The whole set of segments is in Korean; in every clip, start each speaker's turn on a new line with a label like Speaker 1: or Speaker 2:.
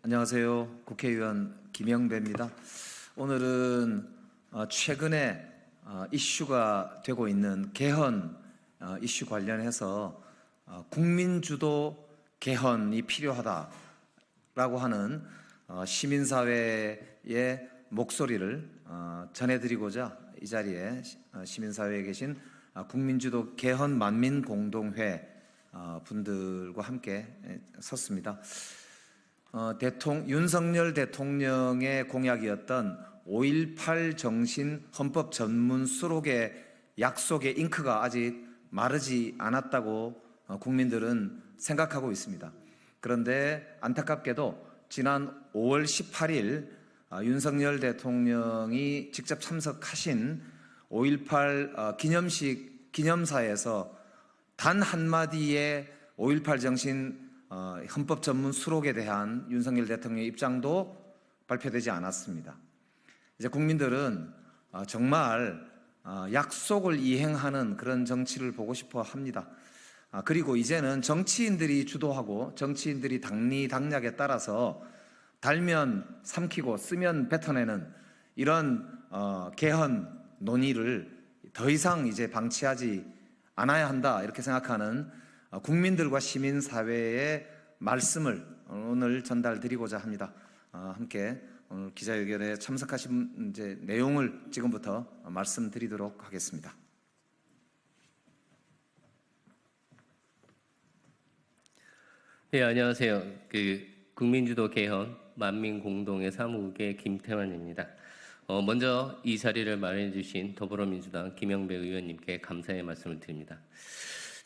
Speaker 1: 안녕하세요. 국회의원 김영배입니다. 오늘은 최근에 이슈가 되고 있는 개헌 이슈 관련해서 국민주도 개헌이 필요하다라고 하는 시민사회의 목소리를 전해드리고자 이 자리에 시민사회에 계신 국민주도 개헌 만민공동회 분들과 함께 섰습니다. 윤석열 대통령의 공약이었던 5.18 정신 헌법 전문 수록의 약속의 잉크가 아직 마르지 않았다고 국민들은 생각하고 있습니다. 그런데 안타깝게도 지난 5월 18일 윤석열 대통령이 직접 참석하신 5.18 기념사에서 단 한마디의 5.18 정신 헌법 전문 수록에 대한 윤석열 대통령의 입장도 발표되지 않았습니다. 이제 국민들은 정말 약속을 이행하는 그런 정치를 보고 싶어 합니다. 그리고 이제는 정치인들이 주도하고 정치인들이 당리당략에 따라서 달면 삼키고 쓰면 뱉어내는 이런 개헌 논의를 더 이상 이제 방치하지 않아야 한다, 이렇게 생각하는 국민들과 시민사회의 말씀을 오늘 전달드리고자 합니다. 함께 오늘 기자회견에 참석하신 이제 내용을 지금부터 말씀드리도록 하겠습니다.
Speaker 2: 네, 안녕하세요. 국민주도 개헌 만민공동의 사무국의 김태환입니다. 먼저 이 자리를 마련해 주신 더불어민주당 김영배 의원님께 감사의 말씀을 드립니다.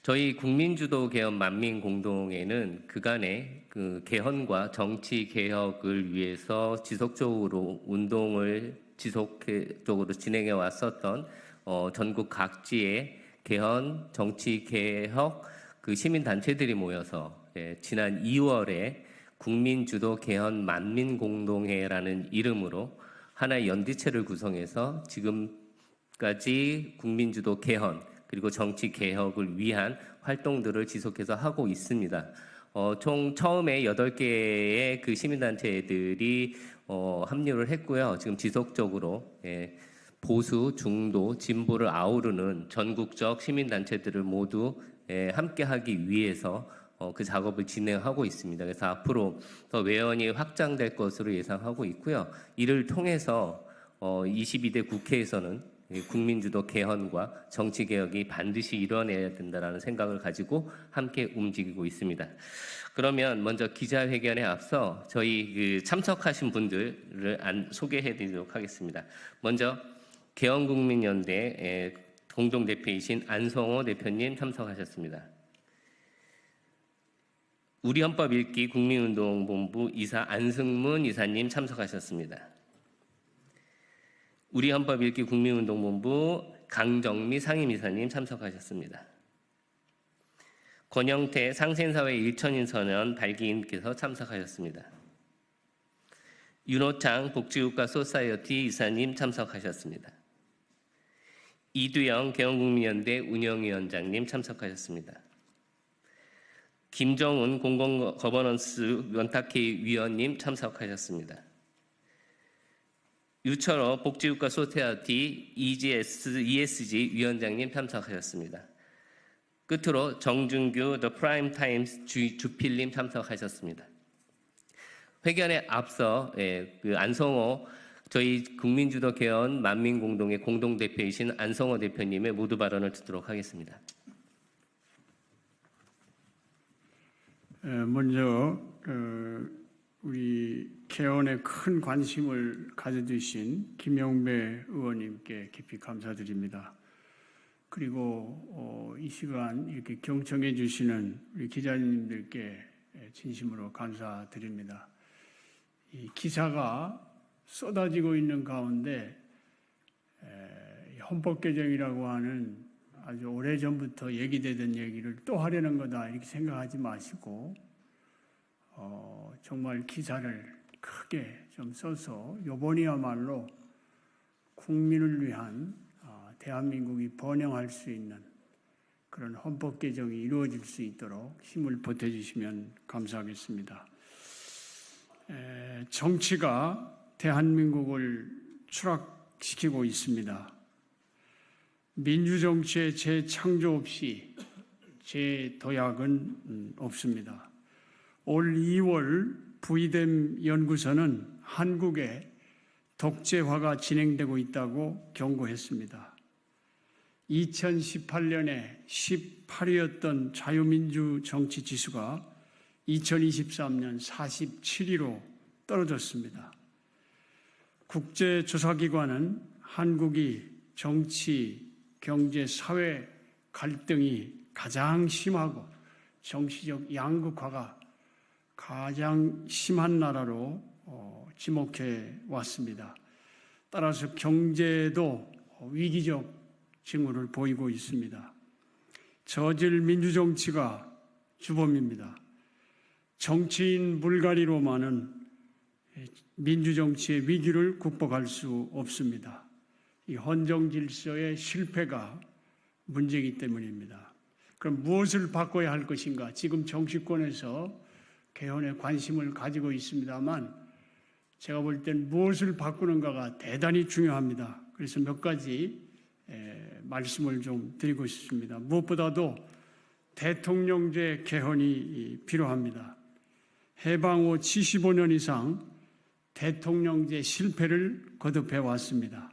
Speaker 2: 저희 국민주도 개헌 만민공동회는 그간의 개헌과 정치 개혁을 위해서 지속적으로 운동을 지속적으로 진행해 왔었던 전국 각지의 개헌, 정치 개혁 시민단체들이 모여서 지난 2월에 국민주도 개헌 만민공동회라는 이름으로 하나의 연대체를 구성해서 지금까지 국민주도 개헌 그리고 정치 개혁을 위한 활동들을 지속해서 하고 있습니다. 총 처음에 8개의 시민단체들이 합류를 했고요. 지금 지속적으로 보수, 중도, 진보를 아우르는 전국적 시민단체들을 모두 함께하기 위해서 그 작업을 진행하고 있습니다. 그래서 앞으로 더 외연이 확장될 것으로 예상하고 있고요. 이를 통해서 22대 국회에서는 국민주도 개헌과 정치개혁이 반드시 이뤄내야 된다는 생각을 가지고 함께 움직이고 있습니다. 그러면 먼저 기자회견에 앞서 저희 참석하신 분들을 소개해드리도록 하겠습니다. 먼저 개헌국민연대 공동대표이신 안성호 대표님 참석하셨습니다. 우리헌법 읽기 국민운동본부 이사 안승문 이사님 참석하셨습니다. 우리헌법 읽기 국민운동본부 강정미 상임이사님 참석하셨습니다. 권영태 상생사회 일천인선언 발기인께서 참석하셨습니다. 윤호창 복지국가 소사이어티 이사님 참석하셨습니다. 이두영 개헌국민연대 운영위원장님 참석하셨습니다. 김정훈 공공거버넌스 원탁회의 위원님 참석하셨습니다. 유철호 복지국가 소사이어티 ESG 위원장님 참석하셨습니다. 끝으로 정준규 The Prime Times 주필님 참석하셨습니다. 회견에 앞서 안성호 저희 국민주도 개헌 만민공동의 공동대표이신 안성호 대표님의 모두 발언을 듣도록 하겠습니다.
Speaker 3: 먼저 우리 개헌에 큰 관심을 가져주신 김영배 의원님께 깊이 감사드립니다. 그리고 이 시간 이렇게 경청해 주시는 우리 기자님들께 진심으로 감사드립니다. 이 기사가 쏟아지고 있는 가운데 헌법 개정이라고 하는 아주 오래전부터 얘기되던 얘기를 또 하려는 거다, 이렇게 생각하지 마시고 정말 기사를 크게 좀 써서 이번이야말로 국민을 위한 대한민국이 번영할 수 있는 그런 헌법 개정이 이루어질 수 있도록 힘을 보태주시면 감사하겠습니다. 정치가 대한민국을 추락시키고 있습니다. 민주정치의 재창조 없이 재도약은 없습니다. 올 2월 부의댐 연구소는 한국의 독재화가 진행되고 있다고 경고했습니다. 2018년에 18위였던 자유민주 정치 지수가 2023년 47위로 떨어졌습니다. 국제조사기관은 한국이 정치, 경제, 사회 갈등이 가장 심하고 정치적 양극화가 가장 심한 나라로 지목해 왔습니다. 따라서 경제도 위기적 징후를 보이고 있습니다. 저질 민주정치가 주범입니다. 정치인 물갈이로만은 민주정치의 위기를 극복할 수 없습니다. 이 헌정 질서의 실패가 문제이기 때문입니다. 그럼 무엇을 바꿔야 할 것인가? 지금 정치권에서 개헌에 관심을 가지고 있습니다만 제가 볼 땐 무엇을 바꾸는가가 대단히 중요합니다. 그래서 몇 가지 말씀을 좀 드리고 싶습니다. 무엇보다도 대통령제 개헌이 필요합니다. 해방 후 75년 이상 대통령제 실패를 거듭해 왔습니다.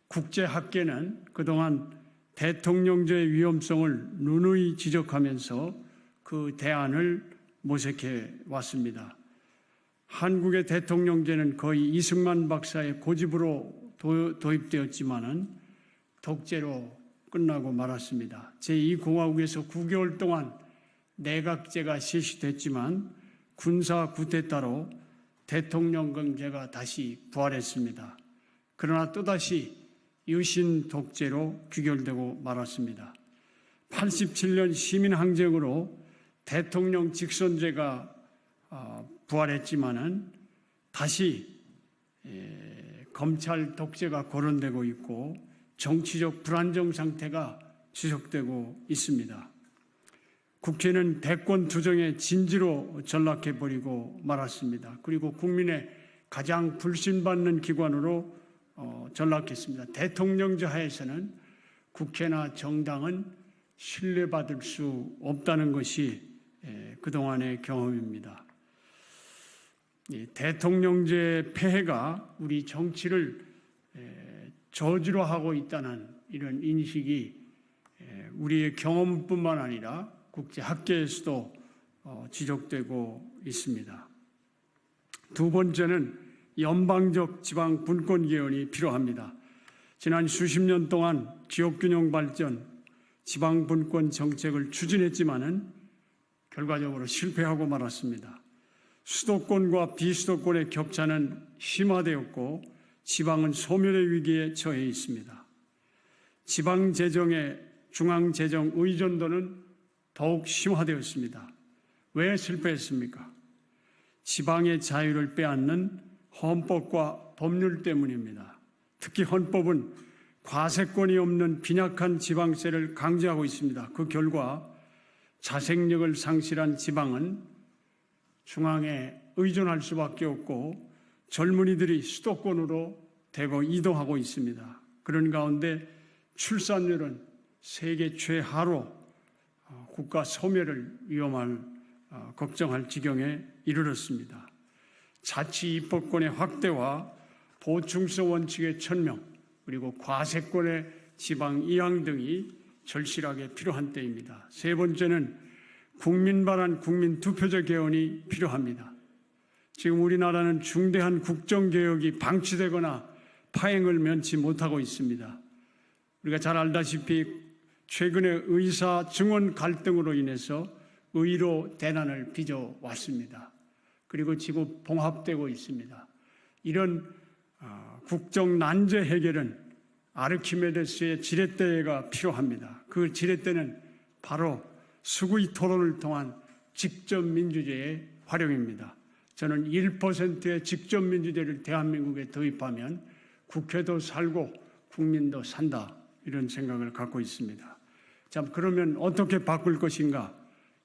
Speaker 3: 국제학계는 그동안 대통령제의 위험성을 누누이 지적하면서 그 대안을 모색해 왔습니다. 한국의 대통령제는 거의 이승만 박사의 고집으로 도입되었지만은 독재로 끝나고 말았습니다. 제2공화국에서 9개월 동안 내각제가 실시됐지만 군사 쿠데타로 대통령제가 다시 부활했습니다. 그러나 또다시 유신 독재로 귀결되고 말았습니다. 87년 시민항쟁으로 대통령 직선제가 부활했지만은 다시 검찰 독재가 거론되고 있고 정치적 불안정 상태가 지속되고 있습니다. 국회는 대권 투쟁의 진지로 전락해버리고 말았습니다. 그리고 국민의 가장 불신받는 기관으로 전락했습니다. 대통령제 하에서는 국회나 정당은 신뢰받을 수 없다는 것이 그동안의 경험입니다. 대통령제 폐해가 우리 정치를 저주로 하고 있다는 이런 인식이 우리의 경험뿐만 아니라 국제학계에서도 지적되고 있습니다. 두 번째는 연방적 지방 분권 개헌이 필요합니다. 지난 수십 년 동안 지역균형 발전, 지방 분권 정책을 추진했지만은 결과적으로 실패하고 말았습니다. 수도권과 비수도권의 격차는 심화되었고 지방은 소멸의 위기에 처해 있습니다. 지방 재정의 중앙 재정 의존도는 더욱 심화되었습니다. 왜 실패했습니까? 지방의 자유를 빼앗는 헌법과 법률 때문입니다. 특히 헌법은 과세권이 없는 빈약한 지방세를 강제하고 있습니다. 그 결과 자생력을 상실한 지방은 중앙에 의존할 수밖에 없고 젊은이들이 수도권으로 대거 이동하고 있습니다. 그런 가운데 출산율은 세계 최하로 국가 소멸을 걱정할 지경에 이르렀습니다. 자치 입법권의 확대와 보충성 원칙의 천명 그리고 과세권의 지방 이양 등이 절실하게 필요한 때입니다. 세 번째는 국민 반환 국민 투표제 개헌이 필요합니다. 지금 우리나라는 중대한 국정개혁이 방치되거나 파행을 면치 못하고 있습니다. 우리가 잘 알다시피 최근에 의사 증언 갈등으로 인해서 의료 대난을 빚어왔습니다. 그리고 지금 봉합되고 있습니다. 이런 국정 난제 해결은 아르키메데스의 지렛대가 필요합니다. 그 지렛대는 바로 수구이 토론을 통한 직접 민주제의 활용입니다. 저는 1%의 직접 민주제를 대한민국에 도입하면 국회도 살고 국민도 산다 이런 생각을 갖고 있습니다. 자, 그러면 어떻게 바꿀 것인가?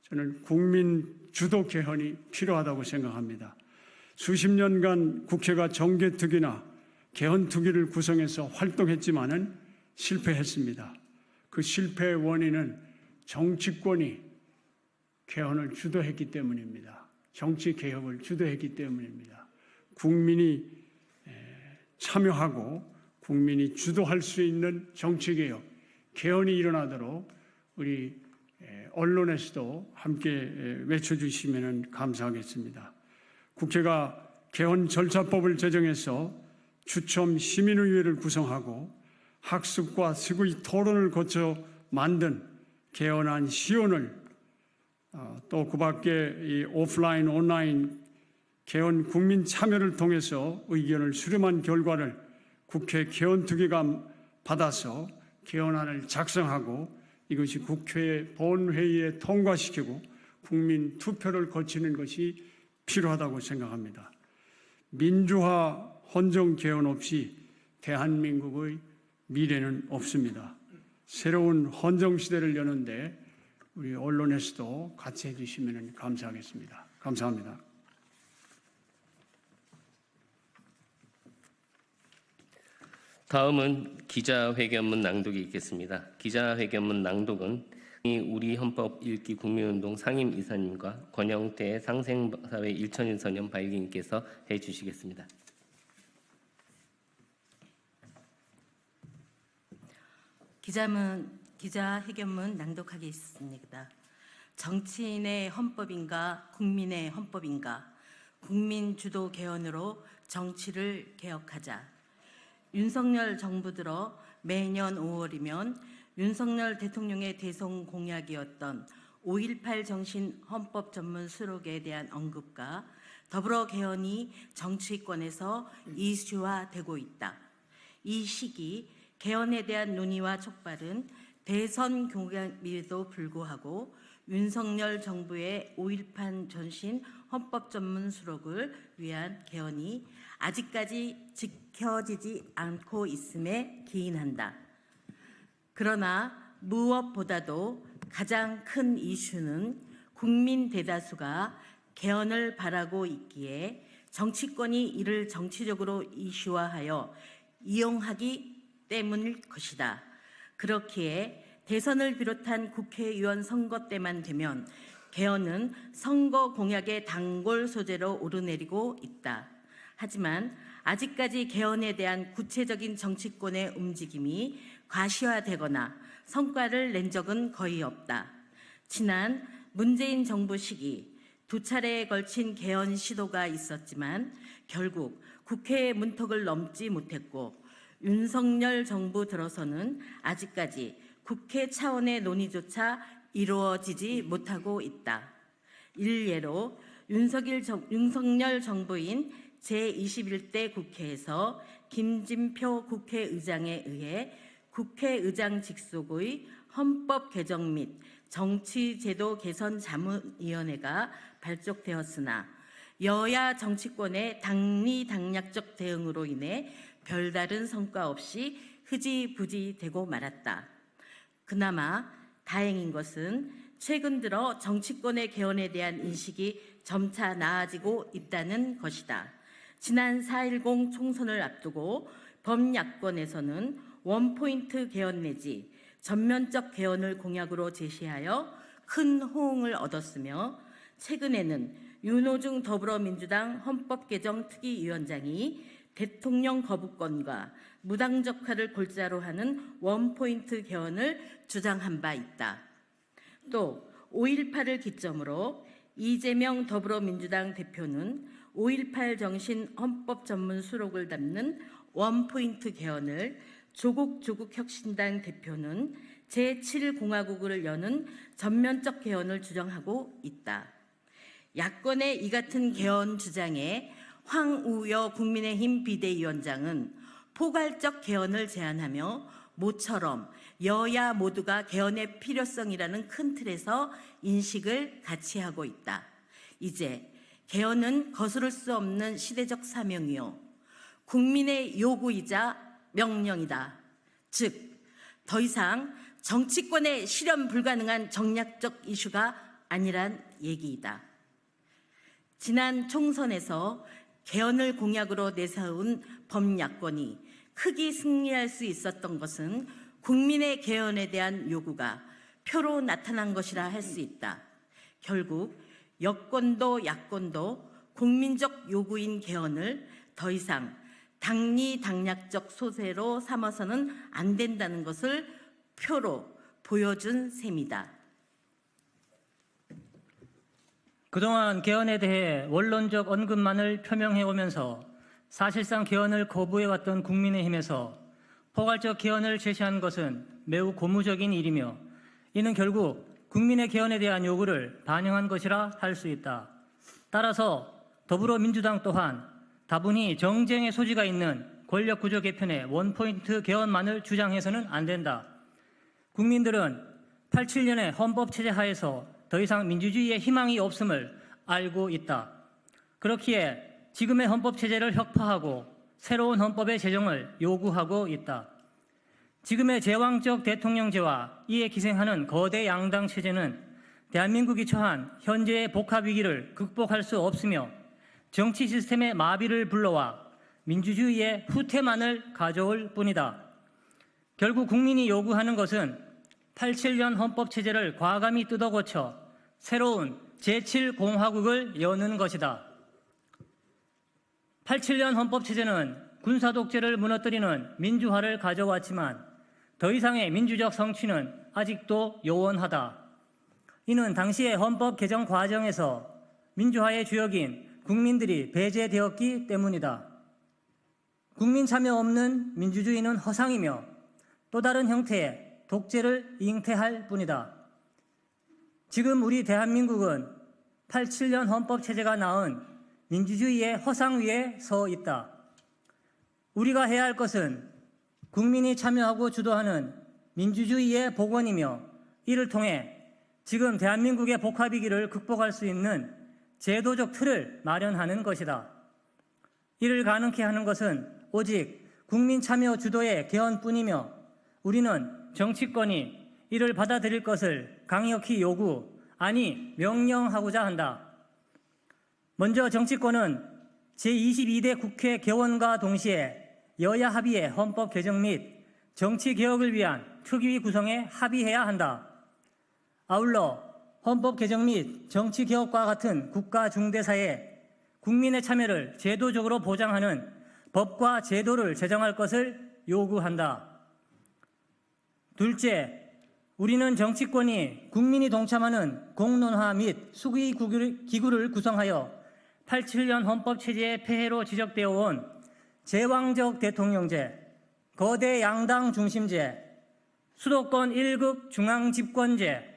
Speaker 3: 저는 국민 주도 개헌이 필요하다고 생각합니다. 수십 년간 국회가 정개특위나 개헌특위를 구성해서 활동했지만은 실패했습니다. 그 실패의 원인은 정치권이 개헌을 주도했기 때문입니다. 정치 개혁을 주도했기 때문입니다. 국민이 참여하고 국민이 주도할 수 있는 정치 개혁, 개헌이 일어나도록 우리 언론에서도 함께 외쳐주시면 감사하겠습니다. 국회가 개헌 절차법을 제정해서 추첨 시민의회를 구성하고 학습과 스의 토론을 거쳐 만든 개헌안 시원을 또 그 밖에 이 오프라인, 온라인 개헌 국민 참여를 통해서 의견을 수렴한 결과를 국회 개헌특위가 받아서 개헌안을 작성하고 이것이 국회 본회의에 통과시키고 국민 투표를 거치는 것이 필요하다고 생각합니다. 민주화 헌정 개헌 없이 대한민국의 미래는 없습니다. 새로운 헌정 시대를 여는데 우리 언론에서도 같이 해주시면 감사하겠습니다. 감사합니다.
Speaker 2: 다음은 기자회견문 낭독이 있겠습니다. 기자회견문 낭독은 우리 헌법 읽기 국민운동 상임 이사님과 권영태 상생사회 일천인선연 발기인께서 해주시겠습니다.
Speaker 4: 기자회견문 낭독하겠습니다. 정치인의 헌법인가 국민의 헌법인가? 국민 주도 개헌으로 정치를 개혁하자. 윤석열 정부 들어 매년 5월이면 윤석열 대통령의 대선 공약이었던 5.18 정신 헌법 전문 수록에 대한 언급과 더불어 개헌이 정치권에서 이슈화되고 있다. 이 시기 개헌에 대한 논의와 촉발은 대선 공약임에도 불구하고 윤석열 정부의 5.18 전신 헌법 전문 수록을 위한 개헌이 아직까지 지켜지지 않고 있음에 기인한다. 그러나 무엇보다도 가장 큰 이슈는 국민 대다수가 개헌을 바라고 있기에 정치권이 이를 정치적으로 이슈화하여 이용하기 때문일 것이다. 그렇기에 대선을 비롯한 국회의원 선거 때만 되면 개헌은 선거 공약의 단골 소재로 오르내리고 있다. 하지만 아직까지 개헌에 대한 구체적인 정치권의 움직임이 과시화되거나 성과를 낸 적은 거의 없다. 지난 문재인 정부 시기 두 차례에 걸친 개헌 시도가 있었지만 결국 국회의 문턱을 넘지 못했고 윤석열 정부 들어서는 아직까지 국회 차원의 논의조차 이루어지지 못하고 있다. 일례로 윤석열 정부인 제21대 국회에서 김진표 국회의장에 의해 국회의장 직속의 헌법 개정 및 정치제도 개선 자문위원회가 발족되었으나 여야 정치권의 당리당략적 대응으로 인해 별다른 성과 없이 흐지부지되고 말았다. 그나마 다행인 것은 최근 들어 정치권의 개헌에 대한 인식이 점차 나아지고 있다는 것이다. 지난 4.10 총선을 앞두고 범야권에서는 원포인트 개헌 내지 전면적 개헌을 공약으로 제시하여 큰 호응을 얻었으며 최근에는 윤호중 더불어민주당 헌법개정특위위원장이 대통령 거부권과 무당적화를 골자로 하는 원포인트 개헌을 주장한 바 있다. 또 5.18을 기점으로 이재명 더불어민주당 대표는 5.18 정신 헌법 전문 수록을 담는 원포인트 개헌을 조국 혁신당 대표는 제7공화국을 여는 전면적 개헌을 주장하고 있다. 야권의 이 같은 개헌 주장에 황우여 국민의힘 비대위원장은 포괄적 개헌을 제안하며 모처럼 여야 모두가 개헌의 필요성이라는 큰 틀에서 인식을 같이 하고 있다. 이제 개헌은 거스를 수 없는 시대적 사명이요 국민의 요구이자 명령이다. 즉, 더 이상 정치권의 실현 불가능한 정략적 이슈가 아니란 얘기이다. 지난 총선에서 개헌을 공약으로 내세운 범야권이 크게 승리할 수 있었던 것은 국민의 개헌에 대한 요구가 표로 나타난 것이라 할 수 있다. 결국 여권도 야권도 국민적 요구인 개헌을 더 이상 당리당략적 소재로 삼아서는 안 된다는 것을 표로 보여준 셈이다.
Speaker 5: 그동안 개헌에 대해 원론적 언급만을 표명해오면서 사실상 개헌을 거부해왔던 국민의힘에서 포괄적 개헌을 제시한 것은 매우 고무적인 일이며 이는 결국 국민의 개헌에 대한 요구를 반영한 것이라 할 수 있다. 따라서 더불어민주당 또한 다분히 정쟁의 소지가 있는 권력구조 개편의 원포인트 개헌만을 주장해서는 안 된다. 국민들은 87년의 헌법체제 하에서 더 이상 민주주의의 희망이 없음을 알고 있다. 그렇기에 지금의 헌법체제를 혁파하고 새로운 헌법의 제정을 요구하고 있다. 지금의 제왕적 대통령제와 이에 기생하는 거대 양당 체제는 대한민국이 처한 현재의 복합위기를 극복할 수 없으며 정치 시스템의 마비를 불러와 민주주의의 후퇴만을 가져올 뿐이다. 결국 국민이 요구하는 것은 87년 헌법체제를 과감히 뜯어고쳐 새로운 제7공화국을 여는 것이다. 87년 헌법체제는 군사독재를 무너뜨리는 민주화를 가져왔지만 더 이상의 민주적 성취는 아직도 요원하다. 이는 당시의 헌법 개정 과정에서 민주화의 주역인 국민들이 배제되었기 때문이다. 국민 참여 없는 민주주의는 허상이며 또 다른 형태의 독재를 잉태할 뿐이다. 지금 우리 대한민국은 87년 헌법체제가 낳은 민주주의의 허상 위에 서 있다. 우리가 해야 할 것은 국민이 참여하고 주도하는 민주주의의 복원이며 이를 통해 지금 대한민국의 복합위기를 극복할 수 있는 제도적 틀을 마련하는 것이다. 이를 가능케 하는 것은 오직 국민 참여 주도의 개헌뿐이며 우리는 정치권이 이를 받아들일 것을 강력히 요구, 아니 명령하고자 한다. 먼저 정치권은 제22대 국회 개원과 동시에 여야 합의의 헌법 개정 및 정치 개혁을 위한 특위 구성에 합의해야 한다. 아울러 헌법 개정 및 정치 개혁과 같은 국가 중대사에 국민의 참여를 제도적으로 보장하는 법과 제도를 제정할 것을 요구한다. 둘째, 우리는 정치권이 국민이 동참하는 공론화 및 수기 기구를 구성하여 87년 헌법체제의 폐해로 지적되어 온 제왕적 대통령제, 거대 양당 중심제, 수도권 1급 중앙집권제,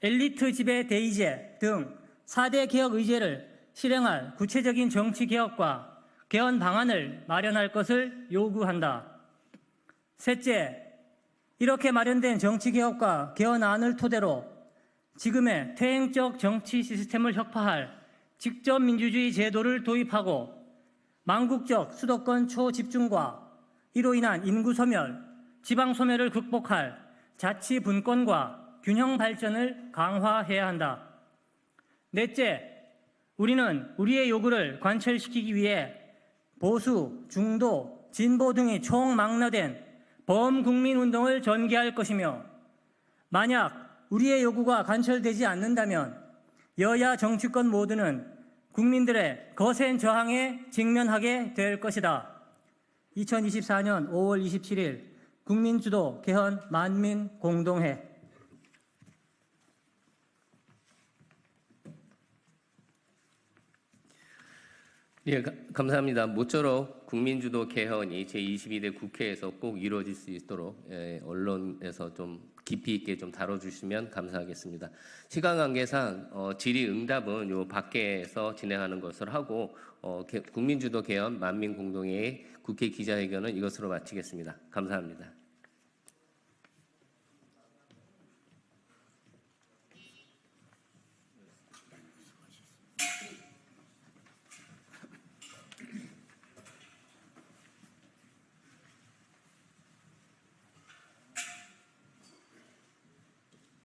Speaker 5: 엘리트 지배 대의제 등 4대 개혁 의제를 실행할 구체적인 정치 개혁과 개헌 방안을 마련할 것을 요구한다. 셋째, 이렇게 마련된 정치 개혁과 개헌안을 토대로 지금의 퇴행적 정치 시스템을 혁파할 직접 민주주의 제도를 도입하고 망국적 수도권 초집중과 이로 인한 인구 소멸, 지방 소멸을 극복할 자치 분권과 균형 발전을 강화해야 한다. 넷째, 우리는 우리의 요구를 관철시키기 위해 보수, 중도, 진보 등이 총망라된 범국민운동을 전개할 것이며 만약 우리의 요구가 관철되지 않는다면 여야 정치권 모두는 국민들의 거센 저항에 직면하게 될 것이다. 2024년 5월 27일 국민주도 개헌 만민공동회.
Speaker 2: 예, 감사합니다. 모쪼록 국민주도 개헌이 제22대 국회에서 꼭 이루어질 수 있도록 언론에서 좀 깊이 있게 좀 다뤄주시면 감사하겠습니다. 시간 관계상 질의응답은 요 밖에서 진행하는 것을 하고 국민주도 개헌 만민공동회의 국회 기자회견은 이것으로 마치겠습니다. 감사합니다.